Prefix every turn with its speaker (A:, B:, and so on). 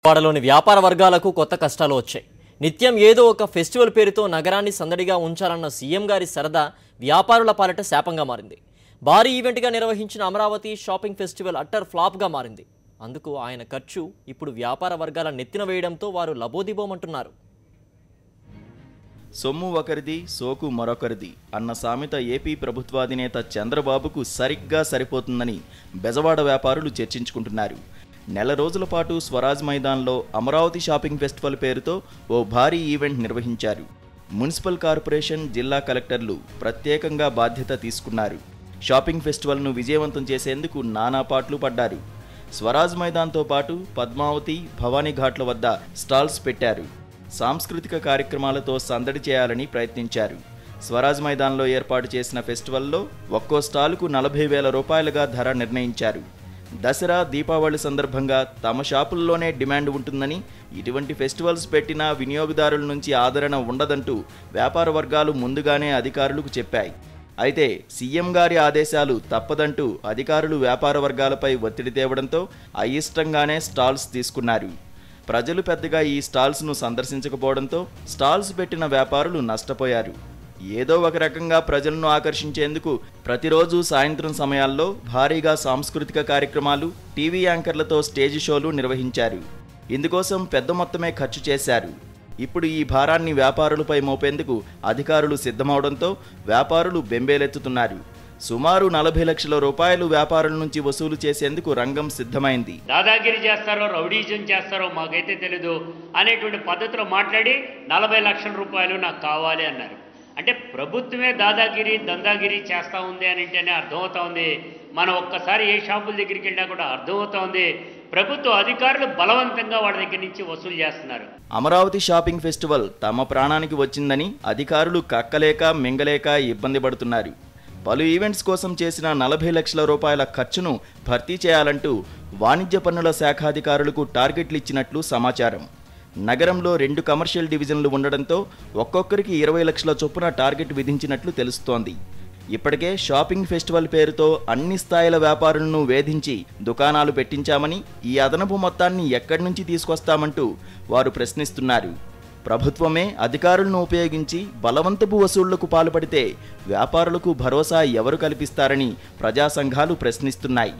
A: వాడలోని వ్యాపార వర్గాలకు కొత్త కష్టాలు వచ్చాయి. నిత్యం ఏదో ఒక ఫెస్టివల్ పేరుతో నగరాన్ని సందడిగా ఉంచాలన్న సీఎం గారి సరదా వ్యాపారుల పాలిట శాపంగా మారింది. భారీ ఈవెంట్గా నిర్వహించిన అమరావతి షాపింగ్ ఫెస్టివల్ అట్టర్ ఫ్లాప్గా మారింది. అందుకు ఆయన ఖర్చు ఇప్పుడు వ్యాపార వర్గాల నెత్తిన వేయడంతో వారు లబోదిబోమంటున్నారు.
B: సొమ్ము ఒకరిది సోకు మరొకరిది అన్న సామెత ఏపీ ప్రభుత్వాధినేత చంద్రబాబుకు సరిగ్గా సరిపోతుందని బెజవాడ వ్యాపారులు చర్చించుకుంటున్నారు. నెల రోజుల పాటు స్వరాజ్ మైదాన్లో అమరావతి షాపింగ్ ఫెస్టివల్ పేరుతో ఓ భారీ ఈవెంట్ నిర్వహించారు. మున్సిపల్ కార్పొరేషన్, జిల్లా కలెక్టర్లు ప్రత్యేకంగా బాధ్యత తీసుకున్నారు. షాపింగ్ ఫెస్టివల్ను విజయవంతం చేసేందుకు నానా పాట్లు పడ్డారు. స్వరాజ్ మైదాన్తో పాటు పద్మావతి, భవానీ ఘాట్ల వద్ద స్టాల్స్ పెట్టారు. సాంస్కృతిక కార్యక్రమాలతో సందడి చేయాలని ప్రయత్నించారు. స్వరాజ్ మైదాన్లో ఏర్పాటు చేసిన ఫెస్టివల్లో ఒక్కో స్టాలుకు 40,000 రూపాయలుగా ధర నిర్ణయించారు. దసరా, దీపావళి సందర్భంగా తమ షాపుల్లోనే డిమాండ్ ఉంటుందని, ఇటువంటి ఫెస్టివల్స్ పెట్టినా వినియోగదారుల నుంచి ఆదరణ ఉండదంటూ వ్యాపార వర్గాలు ముందుగానే అధికారులకు చెప్పాయి. అయితే సీఎం గారి ఆదేశాలు తప్పదంటూ అధికారులు వ్యాపార వర్గాలపై ఒత్తిడి తేవడంతో అయిష్టంగానే స్టాల్స్ తీసుకున్నారు. ప్రజలు పెద్దగా ఈ స్టాల్స్ను సందర్శించకపోవడంతో స్టాల్స్ పెట్టిన వ్యాపారులు నష్టపోయారు. ఏదో ఒక రకంగా ప్రజలను ఆకర్షించేందుకు ప్రతిరోజు సాయంత్రం సమయాల్లో భారీగా సాంస్కృతిక కార్యక్రమాలు, టీవీ యాంకర్లతో స్టేజ్ షోలు నిర్వహించారు. ఇందుకోసం పెద్ద మొత్తమే ఖర్చు చేశారు. ఇప్పుడు ఈ భారాన్ని వ్యాపారులపై మోపేందుకు అధికారులు సిద్ధమవడంతో వ్యాపారులు బెంబేలెత్తుతున్నారు. సుమారు 40 లక్షల రూపాయలు వ్యాపారుల నుంచి వసూలు చేసేందుకు రంగం సిద్ధమైంది.
C: దాదాగిరి చేస్తారో, రౌడీజం చేస్తారో మాకైతే తెలీదు అనేటువంటి పద్ధతిలో మాట్లాడి 40 లక్షల రూపాయలు నాకు కావాలి అన్నారు. అంటే ప్రభుత్వమే దాదాగిరి, దందాగిరి చేస్తూ ఉంది అని అంటేనే అర్థమవుతా ఉంది. మనం ఒక్కసారి ఏ షాపుల దగ్గరికి వెళ్ళినా కూడా అర్థమవుతా ఉంది, ప్రభుత్వ అధికారులు బలవంతంగా వాళ్ళ దగ్గర నుంచి వసూలు చేస్తున్నారు.
B: అమరావతి షాపింగ్ ఫెస్టివల్ తమ ప్రాణానికి వచ్చిందని అధికారులు కక్కలేక మింగలేక ఇబ్బంది పడుతున్నారు. పలు ఈవెంట్స్ కోసం చేసిన 40 లక్షల రూపాయల ఖర్చును భర్తీ చేయాలంటూ వాణిజ్య పన్నుల శాఖాధికారులకు టార్గెట్లు ఇచ్చినట్లు సమాచారం. నగరంలో 2 కమర్షియల్ డివిజన్లు ఉండడంతో ఒక్కొక్కరికి 20 లక్షల చొప్పున టార్గెట్ విధించినట్లు తెలుస్తోంది. ఇప్పటికే షాపింగ్ ఫెస్టివల్ పేరుతో అన్ని స్థాయిల వ్యాపారులను వేధించి దుకాణాలు పెట్టించామని, ఈ అదనపు మొత్తాన్ని ఎక్కడి నుంచి తీసుకొస్తామంటూ వారు ప్రశ్నిస్తున్నారు. ప్రభుత్వమే అధికారులను ఉపయోగించి బలవంతపు వసూళ్లకు పాల్పడితే వ్యాపారులకు భరోసా ఎవరు కల్పిస్తారని ప్రజా సంఘాలు ప్రశ్నిస్తున్నాయి.